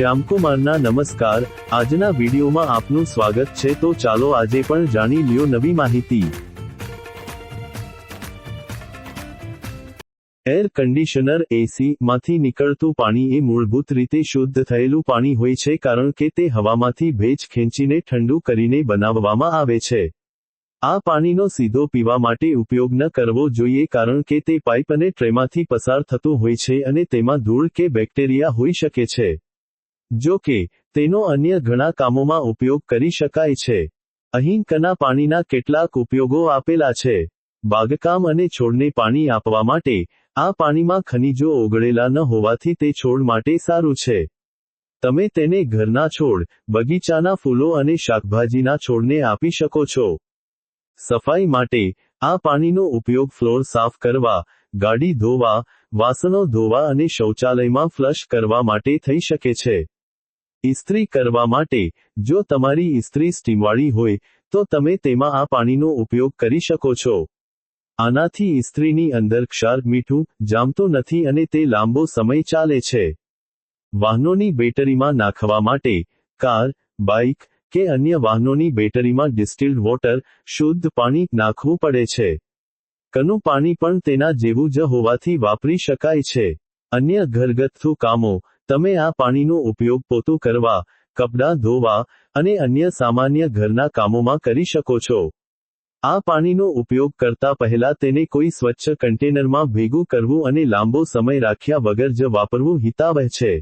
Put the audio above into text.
શ્યામકુમારના નમસ્કાર। આજના વિડીયોમાં આપનું સ્વાગત છે। તો ચાલો આજે પણ જાણી લ્યો નવી માહિતી। એર કન્ડિશનર એસી માંથી નીકળતું પાણી એ મૂળભૂત રીતે શુદ્ધ થયેલું પાણી હોય છે, કારણ કે તે હવામાંથી ભેજ ખેંચીને ઠંડુ કરીને બનાવવામાં આવે છે। આ પાણીનો સીધો પીવા માટે ઉપયોગ ન કરવો જોઈએ, કારણ કે તે પાઇપ અને ટ્રેમાંથી પસાર થતું હોય છે અને તેમાં ધૂળ કે બેક્ટેરિયા હોઈ શકે છે। જો કે તેનો અન્ય ઘણા કામોમાં ઉપયોગ કરી શકાય છે। અહીં કના પાણીના કેટલાક ઉપયોગો આપેલા છે। બાગકામ અને છોડને પાણી આપવા માટે આ પાણીમાં ખનિજો ઓગળેલા ન હોવાથી તે છોડ માટે સારું છે। તમે તેને ઘરના છોડ, બગીચાના ફૂલો અને શાકભાજીના છોડને આપી શકો છો। સફાઈ માટે આ પાણીનો ઉપયોગ ફ્લોર સાફ કરવા, ગાડી ધોવા, વાસણો ધોવા અને શૌચાલયમાં ફ્લશ કરવા માટે થઈ શકે છે। ઇસ્ત્રી કરવા માટે, જો તમારી ઇસ્ત્રી સ્ટીમવાળી હોય તો તમે તેમાં આ પાણીનો ઉપયોગ કરી શકો છો। આનાથી ઇસ્ત્રીની અંદર ક્ષાર મીઠું જામતું નથી અને તે લાંબો સમય ચાલે છે। વાહનોની બેટરીમાં નાખવા માટે, કાર, બાઇક કે અન્ય વાહનોની બેટરીમાં ડિસ્ટિલ્ડ વોટર, શુદ્ધ પાણી નાખવું પડે છે। કનું પાણી પણ તેના જેવું જ હોવાથી વાપરી શકાય છે। અન્ય ઘરગથ્થુ કામો, તમે આ પાણીનો ઉપયોગ પોતું કરવા, કપડાં ધોવા અને અન્ય સામાન્ય ઘરના કામોમાં કરી શકો છો। આ પાણીનો ઉપયોગ કરતા પહેલા તેને કોઈ સ્વચ્છ કન્ટેનરમાં ભેગું કરવું અને લાંબો સમય રાખ્યા વગર જ વાપરવું હિતાવહ છે।